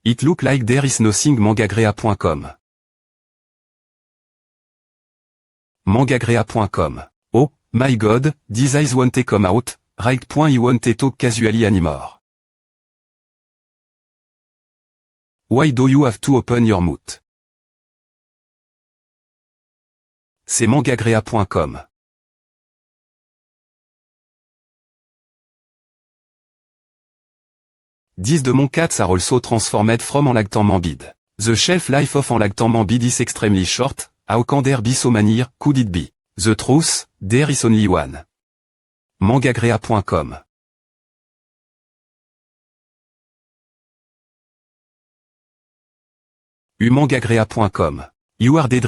It look like there is nothing mangagrea.com. Mangagrea.com. Oh, my god, these eyes won't come out, right? You won't talk casually anymore. Why do you have to open your mouth? C'est mangagrea.com. 10 de mon cats are also transformed from enlactantmambid. The shelf life of enlactantmambid is extremely short, how can there be so many, could it be? The truth, there is only one. Mangagrea.com. Mangagrea.com. You are dead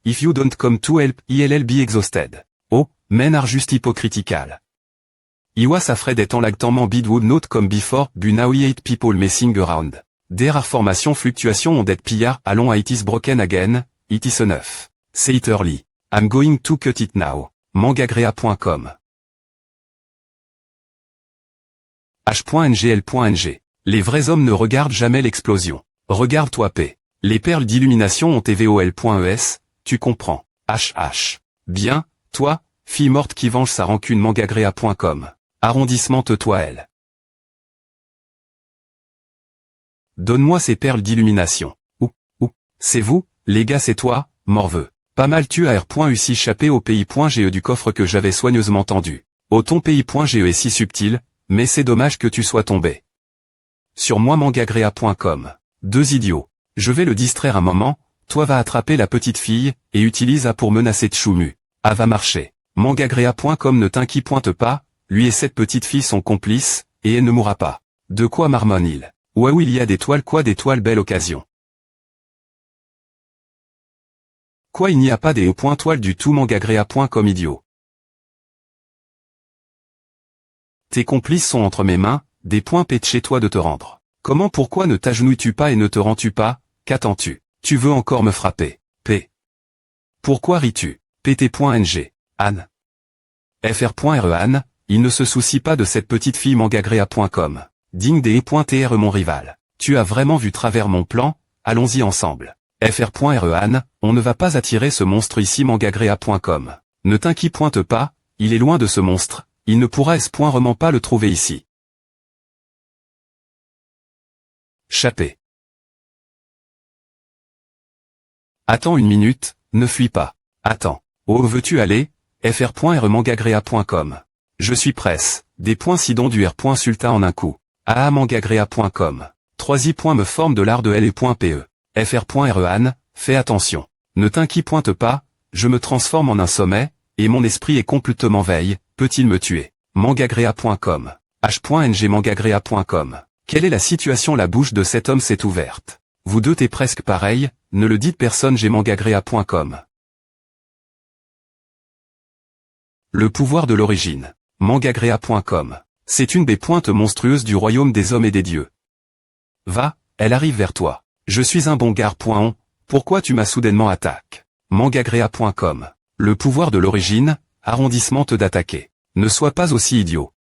if you don't come to help, I'll be exhausted. Oh, men are just hypocritical. I was afraid that enlactantmambid would not come before, but now I hate people messing around. There are formation fluctuation on that PR, along it is broken again, it is enough. Say it early. I'm going to cut it now. Mangagrea.com. H.ngl.ng. Les vrais hommes ne regardent jamais l'explosion. Regarde-toi P. Les perles d'illumination ont tvol.es, tu comprends. HH. Bien, toi, fille morte qui venge sa rancune mangagrea.com. Arrondissement toi elle. Donne-moi ces perles d'illumination. Ou, c'est vous, les gars c'est toi, morveux. Pas mal tu as r.u6 chappé au pays.ge du coffre que j'avais soigneusement tendu. Au ton pays.ge est si subtil, mais c'est dommage que tu sois tombé. Sur moi mangagrea.com. Deux idiots. Je vais le distraire un moment, toi va attraper la petite fille, et utilise A pour menacer Tchoumu. A va marcher. Mangagrea.com ne t'inquiète pas, lui et cette petite fille sont complices, et elle ne mourra pas. De quoi marmonne-il? Waouh il y a des toiles quoi des toiles belle occasion. Quoi il n'y a pas des toiles du tout mangagrea.com idiot. Tes complices sont entre mes mains, des points pète chez toi de te rendre. Comment pourquoi ne t'agenouilles-tu pas et ne te rends-tu pas, qu'attends-tu? Tu veux encore me frapper. P. Pourquoi ris-tu? pt.ng. Anne. fr.re Anne, il ne se soucie pas de cette petite fille mangagrea.com. Digne des .tr mon rival. Tu as vraiment vu travers mon plan, allons-y ensemble. fr.re Anne, on ne va pas attirer ce monstre ici mangagrea.com. Ne t'inquiète pas, il est loin de ce monstre, il ne pourra vraiment pas le trouver ici. Chappé. Attends une minute, ne fuis pas. Attends. Où veux-tu aller? fr.re mangagrea.com. Je suis presse. Des points sidon du r. Sulta en un coup. mangagrea.com. 3 i. Me forme de l'art de l.pe. fr.re Anne, fais attention. Ne t'inquiète pas, je me transforme en un sommet, et mon esprit est complètement veille, peut-il me tuer? Mangagrea.com. h.ng mangagrea.com. Quelle est la situation? La bouche de cet homme s'est ouverte. Vous deux t'es presque pareil, ne le dites personne j'ai mangagrea.com. Le pouvoir de l'origine. Mangagrea.com. C'est une des pointes monstrueuses du royaume des hommes et des dieux. Va, elle arrive vers toi. Je suis un bon gars. Pourquoi tu m'as soudainement attaqué? Mangagrea.com. Le pouvoir de l'origine, arrondissement te d'attaquer. Ne sois pas aussi idiot.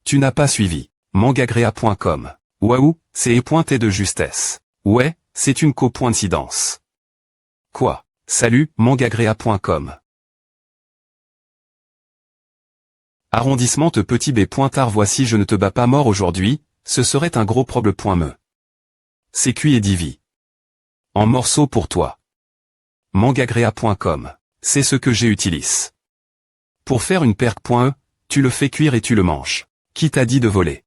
Tu n'as pas suivi. Mangagrea.com. Waouh, c'est pointé de justesse. Ouais, c'est une coïncidence. Quoi? Salut, mangagrea.com. Arrondissement te petit b. Voici je ne te bats pas mort aujourd'hui, ce serait un gros problème. C'est cuit et divi. En morceaux pour toi. Mangagrea.com. C'est ce que j'ai utilisé. Pour faire une perque.e, tu le fais cuire et tu le manges. Qui t'a dit de voler?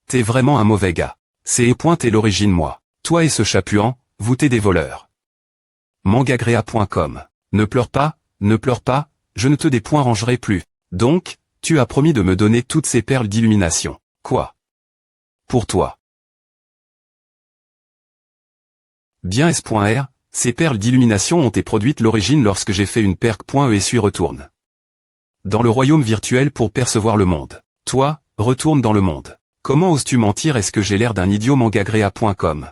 T'es vraiment un mauvais gars. C'est t'es l'origine moi. Toi et ce chapuant, vous t'es des voleurs. Mangagrea.com. Ne pleure pas, je ne te rangerai plus. Donc, tu as promis de me donner toutes ces perles d'illumination. Quoi? Pour toi. Bien S.R, ces perles d'illumination ont été produites l'origine lorsque j'ai fait une perque.e et suis retourne dans le royaume virtuel pour percevoir le monde. Toi, retourne dans le monde. Comment oses-tu mentir? Est-ce que j'ai l'air d'un idiot? Mangagrea.com.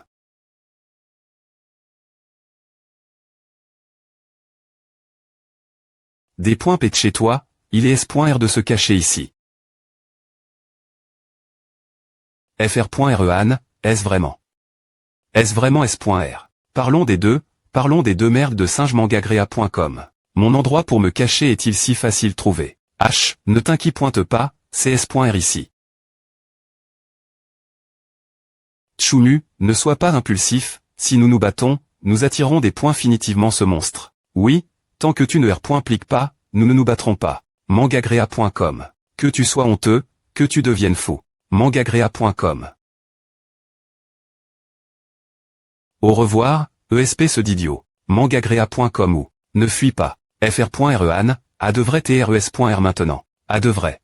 Des points pète chez toi, il est S.R de se cacher ici. fr.rean, est-ce vraiment? Est-ce vraiment s.r? Parlons des deux merdes de singemangagréa.com. Mon endroit pour me cacher est-il si facile trouvé? Ne t'inquiète pas, c'est s.r ici. Tchoumu, ne sois pas impulsif, si nous nous battons, nous attirerons des points finitivement ce monstre. Oui, tant que tu ne pliques pas, nous ne nous battrons pas. Mangagréa.com. Que tu sois honteux, que tu deviennes fou. Mangagréa.com. Au revoir, ESP ce d'idiot. Mangagréa.com ou ne fuis pas. fr.rean, a devrait tres.r maintenant. A devrait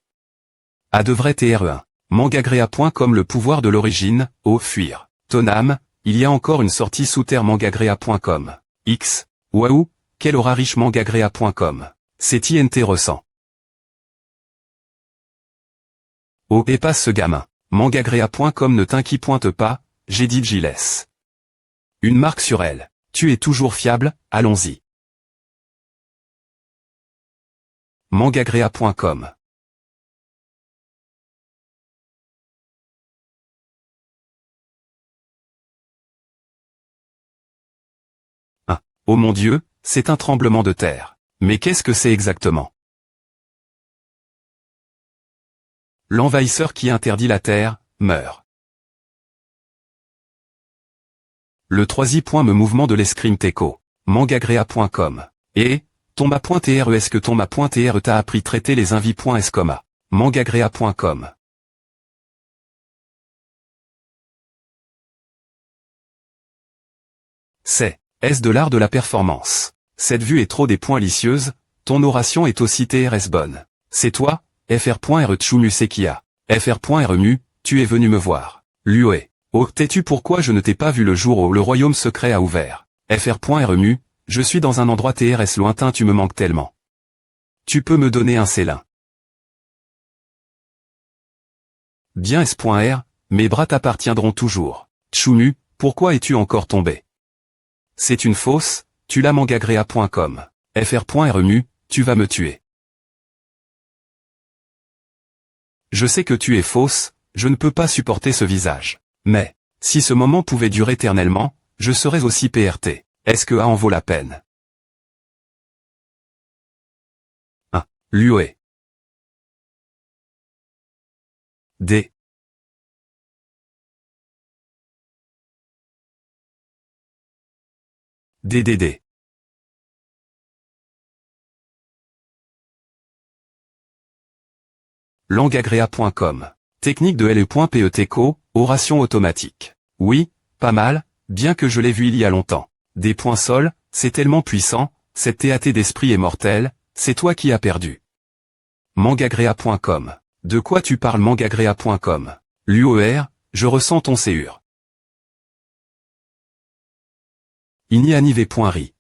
tre1. Mangagréa.com le pouvoir de l'origine, fuir. Ton âme, il y a encore une sortie sous terre mangagréa.com. X. Waouh, quel aura riche mangagréa.com. C'est INT ressent. Et passe ce gamin. Mangagréa.com ne t'inquiète pas, j'ai dit j'y laisse. Une marque sur elle. Tu es toujours fiable, allons-y. Mangagréa.com. Oh mon Dieu, c'est un tremblement de terre. Mais qu'est-ce que c'est exactement? L'envahisseur qui interdit la terre, meurt. Le troisième point me mouvement de l'escrime teco. Mangagréa.com. Et, tomba.tr est-ce que tomba.tr t'a appris traiter les invies.s. Mangagréa.com. C'est de l'art de la performance. Cette vue est trop des points licieuse, ton oration est aussi TRS bonne. C'est toi, fr.re tchoumu sekia. fr.remu, tu es venu me voir. L'UE. Oh, t'es-tu pourquoi je ne t'ai pas vu le jour où le royaume secret a ouvert. fr.remu, je suis dans un endroit TRS lointain, tu me manques tellement. Tu peux me donner un célin. Bien s.r, mes bras t'appartiendront toujours. Tchoumu, pourquoi es-tu encore tombé? C'est une fausse, tu l'as mangagréa.com. fr.remu, tu vas me tuer. Je sais que tu es fausse, je ne peux pas supporter ce visage. Mais, si ce moment pouvait durer éternellement, je serais aussi PRT. Est-ce que en vaut la peine? L'UE. D. DDD. Langagréa.com. Technique de LE.PETECO, oration automatique. Oui, pas mal, bien que je l'ai vu il y a longtemps. Des points sols, c'est tellement puissant, cette TAT d'esprit est mortelle, c'est toi qui as perdu. Mangagréa.com. De quoi tu parles mangagréa.com? L'UER, je ressens ton séur. Inianive.ri.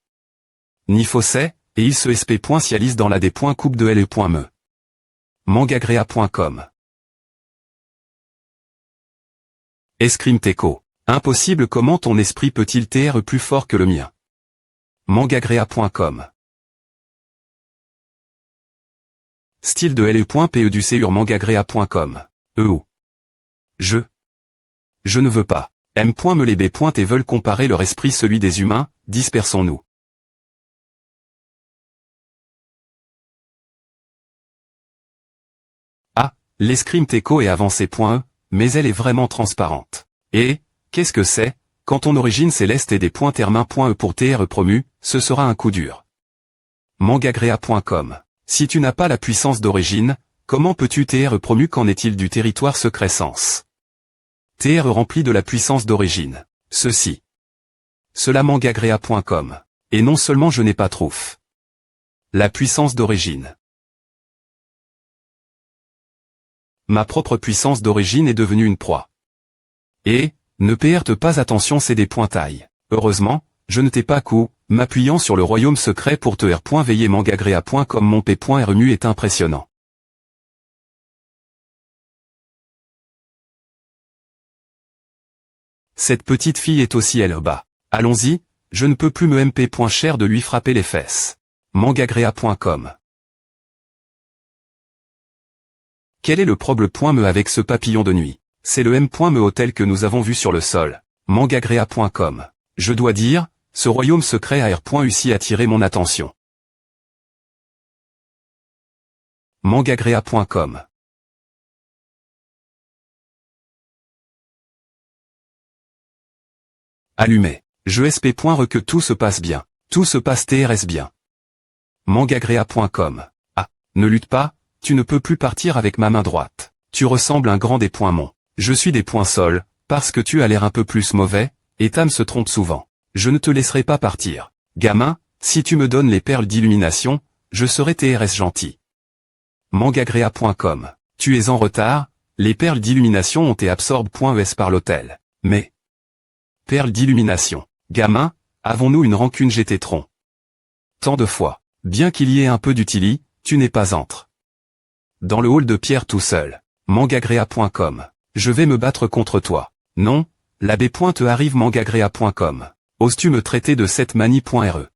Ni fossé, et il se sp.cialise dans la d.coupe de le.me. Mangagréa.com. Escrime teco. Impossible, comment ton esprit peut-il TR plus fort que le mien? Mangagréa.com. Style de le.pe du séur mangagréa.com. Je ne veux pas. M.me les B. et veulent comparer leur esprit celui des humains, dispersons-nous. L'escrime teco est avancée.e, mais elle est vraiment transparente. Et, qu'est-ce que c'est? Quand ton origine céleste est des points termin.e pour TR promu, ce sera un coup dur. Mangagréa.com. Si tu n'as pas la puissance d'origine, comment peux-tu TR promu? Qu'en est-il du territoire secret sens? TR rempli de la puissance d'origine. Cela mangagréa.com. Et non seulement je n'ai pas trouf. La puissance d'origine. Ma propre puissance d'origine est devenue une proie. Et, ne perde pas attention, c'est des pointailles. Heureusement, je ne t'ai pas m'appuyant sur le royaume secret pour te veiller mangagréa.com. Mon p.remu est impressionnant. Cette petite fille est aussi elle bas. Allons-y, je ne peux plus me mp.cher de lui frapper les fesses. Mangagréa.com. Quel est le problème avec ce papillon de nuit? C'est le M.me hôtel que nous avons vu sur le sol. Mangagrea.com. Je dois dire, ce royaume secret AR.UC a attiré mon attention. Mangagrea.com. Allumé. Je sp.re que tout se passe bien. Tout se passe TRS bien. Mangagrea.com. Ah, ne lutte pas, tu ne peux plus partir avec ma main droite. Tu ressembles un grand des points mon. Je suis des points sol, parce que tu as l'air un peu plus mauvais, et Tam se trompe souvent. Je ne te laisserai pas partir. Gamin, si tu me donnes les perles d'illumination, je serai TRS gentil. Mangagrea.com. Tu es en retard, les perles d'illumination ont été absorbes.es par l'hôtel. Mais... Perles d'illumination. Gamin, avons-nous une rancune GT-Tron? Tant de fois. Bien qu'il y ait un peu d'utili, tu n'es pas entre. Dans le hall de pierre tout seul. Mangagrea.com. Je vais me battre contre toi. Non, l'abbé Pointe arrive Mangagrea.com. Oses-tu me traiter de cette manie.re?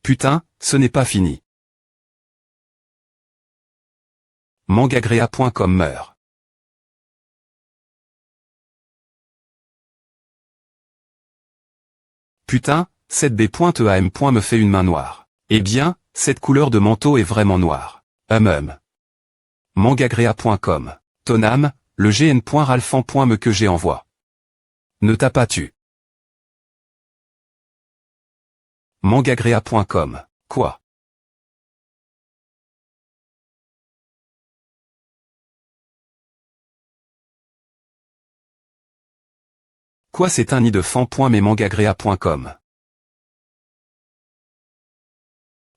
Putain, ce n'est pas fini. Mangagrea.com meurt. Putain, cette B.am. me fait une main noire. Eh bien, cette couleur de manteau est vraiment noire. Mangagrea.com. Tonam, le gn.ralphan.me que j'ai envoie. Ne t'as pas tu. Mangagrea.com. Quoi? Quoi c'est un nid de fan. Mais Mangagrea.com.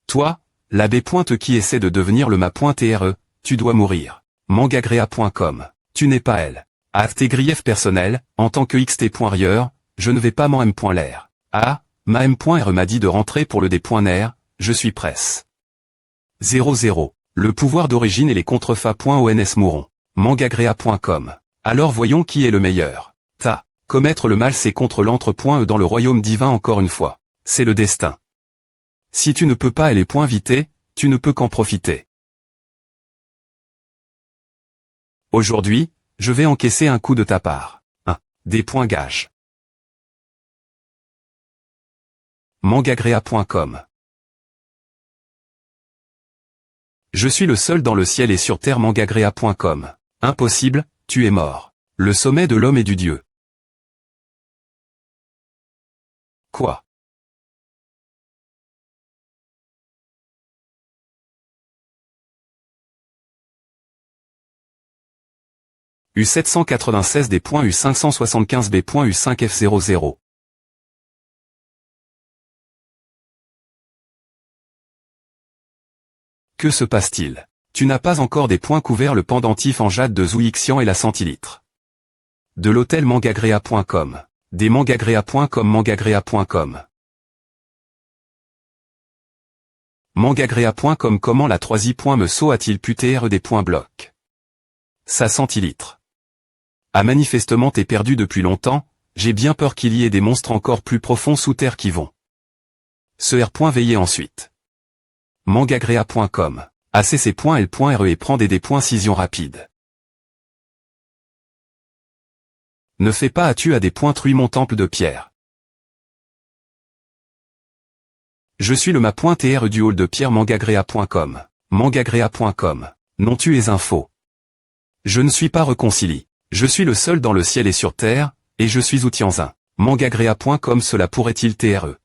Toi, l'abbé Pointe qui essaie de devenir le ma.re, tu dois mourir. Mangagrea.com. Tu n'es pas elle. À tes griefs personnels, en tant que xt.rieur, je ne vais pas m'en m.l'air. Ah, ma m.re m'a dit de rentrer pour le d.ner, je suis presse. 00. Le pouvoir d'origine et les contrefaits.ons mourront. Mangagrea.com. Alors voyons qui est le meilleur. Ta. Commettre le mal c'est contre l'entre.e dans le royaume divin encore une fois. C'est le destin. Si tu ne peux pas aller viter, tu ne peux qu'en profiter. Aujourd'hui, je vais encaisser un coup de ta part. 1. Des points gages. Mangagrea.com. Je suis le seul dans le ciel et sur terre. Mangagrea.com. Impossible, tu es mort. Le sommet de l'homme et du dieu. Quoi? U796 des U575 B.U5F00. Que se passe-t-il? Tu n'as pas encore des points couverts le pendentif en jade de Zouixian et la centilitre. De l'hôtel Mangagrea.com. Des Mangagrea.com. Mangagrea.com. Mangagrea.com. Comment la 3i. Me a-t-il pu TR des points blocs? Sa centilitre. A manifestement t'es perdu depuis longtemps, j'ai bien peur qu'il y ait des monstres encore plus profonds sous terre qui vont. Ce R. Veillez ensuite. Mangagrea.com. ACC.L.re et prend des D.cision rapide. Ne fais pas tu à des points truie mon temple de pierre. Je suis le ma.tr du hall de pierre. Mangagrea.com. Mangagrea.com. Non tu es un faux. Je ne suis pas réconcilie. Je suis le seul dans le ciel et sur terre, et je suis Outianzin. Mangagrea.com. Cela pourrait-il TRE?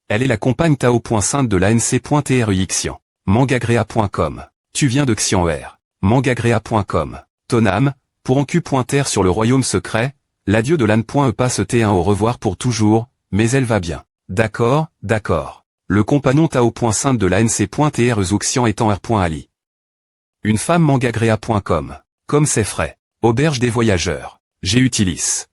Elle est la compagne Tao.sainte de l'ANC.TRE. Mangagrea.com. Tu viens de Xian'er. Mangagrea.com. Tonam, pour en Q.ter sur le royaume secret, l'adieu de l'âne.e passe T1 au revoir pour toujours, mais elle va bien. D'accord, d'accord. Le compagnon Tao.sainte de l'ANC.TR Zouxian étant R.Ali. Une femme. Mangagrea.com. Comme c'est frais. Auberge des voyageurs. J'ai utilisé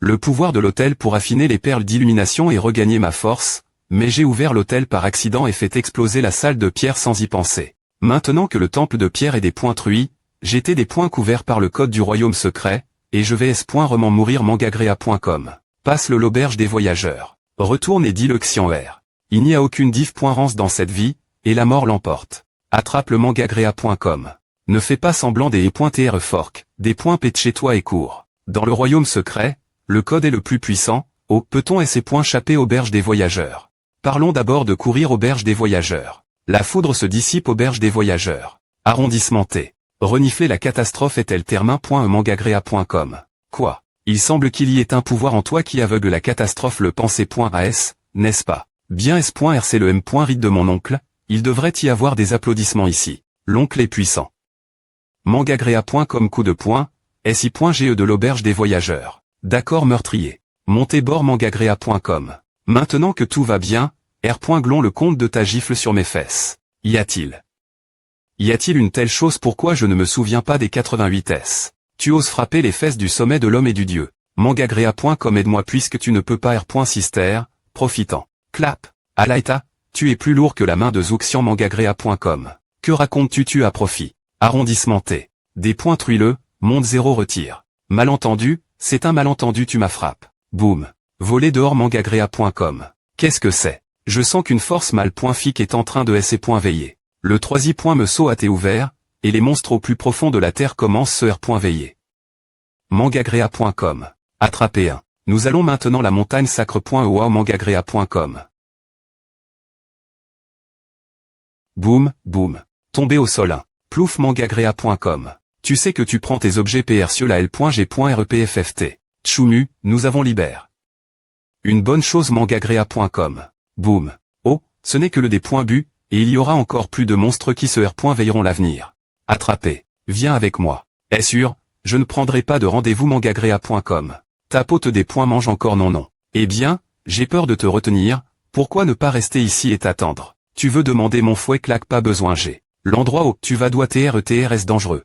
le pouvoir de l'hôtel pour affiner les perles d'illumination et regagner ma force, mais j'ai ouvert l'hôtel par accident et fait exploser la salle de pierre sans y penser. Maintenant que le temple de pierre est des points truis, j'étais des points couverts par le code du royaume secret, et je vais s.remment mourir. Mangagrea.com. Passe l'auberge des voyageurs. Retourne et dis le Xian'er. Il n'y a aucune diff.rance dans cette vie, et la mort l'emporte. Attrape le mangagrea.com. Ne fais pas semblant des e.tr fork, des points pète chez toi et cours. Dans le royaume secret, le code est le plus puissant. Peut-on chapper auberge des voyageurs. Parlons d'abord de courir auberge des voyageurs. La foudre se dissipe auberge des voyageurs. Arrondissement T. Renifler la catastrophe est-elle termin.mangagrea.com. Quoi? Il semble qu'il y ait un pouvoir en toi qui aveugle la catastrophe le penser.as, n'est-ce pas? Bien s.r c'est le m.rid de mon oncle, il devrait y avoir des applaudissements ici. L'oncle est puissant. Mangagrea.com coup de poing, si.ge de l'auberge des voyageurs. D'accord meurtrier. Montez bord mangagrea.com. Maintenant que tout va bien, r.glon le compte de ta gifle sur mes fesses. Y a-t-il une telle chose pourquoi je ne me souviens pas des 88s? Tu oses frapper les fesses du sommet de l'homme et du dieu. Mangagrea.com aide-moi puisque tu ne peux pas r.sister, profitant. Clap. Alaïta, tu es plus lourd que la main de Zouxian mangagrea.com. Que racontes-tu tu à profit? Arrondissement T. Des points truileux, monde 0 retire. Malentendu, c'est un malentendu tu m'as frappe. Boum. Voler dehors mangagrea.com. Qu'est-ce que c'est? Je sens qu'une force mal.fic est en train de veiller. Le troisième point me saut à t'est ouvert, et les monstres au plus profond de la terre commencent ce r.veiller. Mangagrea.com. Attrapez un. Nous allons maintenant la montagne sacre.wow mangagrea.com. Boum, boum. Tombé au sol 1. Plouf mangagrea.com. Tu sais que tu prends tes objets prcieux la l.g.repfft. Tchoumu, nous avons libère. Une bonne chose mangagrea.com. Boum. Ce n'est que le des points bu, et il y aura encore plus de monstres qui se veilleront l'avenir. Attrapez. Viens avec moi. Est sûr, je ne prendrai pas de rendez-vous mangagrea.com. Ta pote des points mange encore non. Eh bien, j'ai peur de te retenir, pourquoi ne pas rester ici et t'attendre? Tu veux demander mon fouet claque pas besoin j'ai. L'endroit où tu vas doit est dangereux.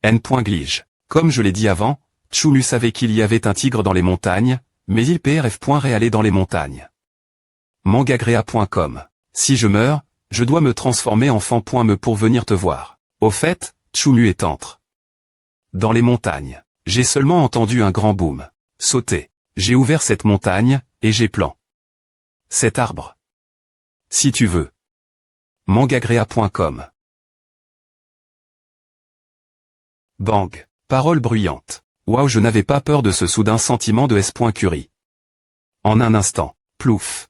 N.glige. Comme je l'ai dit avant, Tchoumu savait qu'il y avait un tigre dans les montagnes, mais il réaller dans les montagnes. Mangagrea.com. Si je meurs, je dois me transformer en fan.me pour venir te voir. Au fait, Tchoumu est entre. Dans les montagnes. J'ai seulement entendu un grand boom. Sauter. J'ai ouvert cette montagne, et j'ai plan. Cet arbre. Si tu veux. Mangagrea.com. Bang. Parole bruyante. Waouh, je n'avais pas peur de ce soudain sentiment de S.Curie. En un instant. Plouf.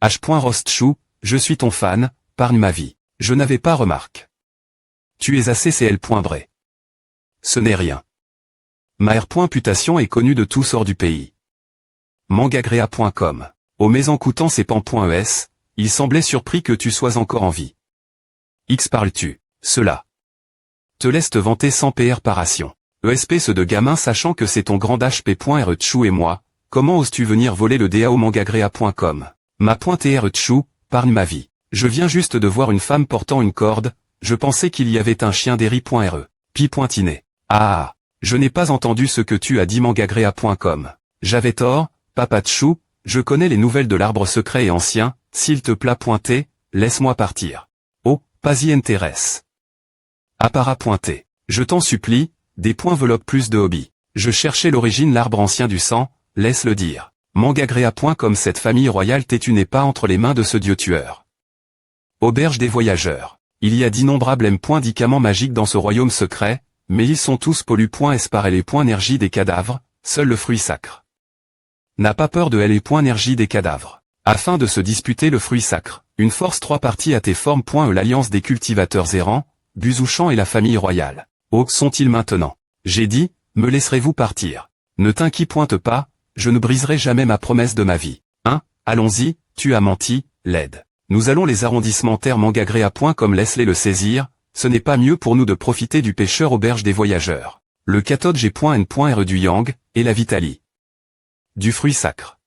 H.Rostchou, je suis ton fan, parle ma vie. Je n'avais pas remarque. Tu es assez CL.Bray. Ce n'est rien. Ma R.Putation est connue de tous hors du pays. Mangagrea.com. Au mésencoutant c'est pan.es, il semblait surpris que tu sois encore en vie. X parles-tu, cela. Te laisse te vanter sans PR paration. ESP ce de gamin sachant que c'est ton grand HP.R Tchou et moi, comment oses-tu venir voler le DAO mangagrea.com? Ma.TR Tchou, parle ma vie. Je viens juste de voir une femme portant une corde, je pensais qu'il y avait un chien d'Eri.re. Pi.iné. Ah, je n'ai pas entendu ce que tu as dit mangagrea.com. J'avais tort, papa Tchou, je connais les nouvelles de l'arbre secret et ancien, s'il te plaît pointé, laisse-moi partir. Oh, pas y intéresse. Appara.t. Je t'en supplie, des points veloppent plus de hobby. Je cherchais l'origine l'arbre ancien du sang, laisse-le dire. Mangagrea.com cette famille royale tu n'es pas entre les mains de ce dieu tueur. Auberge des voyageurs. Il y a d'innombrables médicaments magiques dans ce royaume secret, mais ils sont tous pollu.espar et les points énergie des cadavres, seul le fruit sacre. N'a pas peur de les points énergie des cadavres. Afin de se disputer le fruit sacre, une force 3 parties à tes formes. L'alliance des cultivateurs errants, Buzouchan et la famille royale. Sont-ils maintenant? J'ai dit, me laisserez-vous partir? Ne t'inquiète pas, je ne briserai jamais ma promesse de ma vie. Allons-y, tu as menti, laide. Nous allons les arrondissements terre mangagrea.com laisse-les le saisir, ce n'est pas mieux pour nous de profiter du pêcheur auberge des voyageurs. Le cathode G.N.R du Yang, et la Vitalie. Du fruit sacre.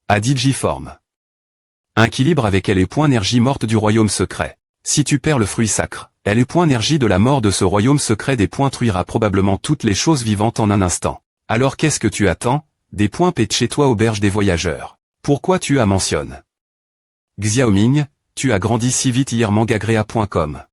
Adigiforme. Équilibre avec elle et point énergie morte du royaume secret. Si tu perds le fruit sacre, elle est point énergie de la mort de ce royaume secret des points truira probablement toutes les choses vivantes en un instant. Alors qu'est-ce que tu attends? Des points pète chez toi auberge des voyageurs. Pourquoi tu as mentionné? Xiaoming, tu as grandi si vite hier mangagrea.com.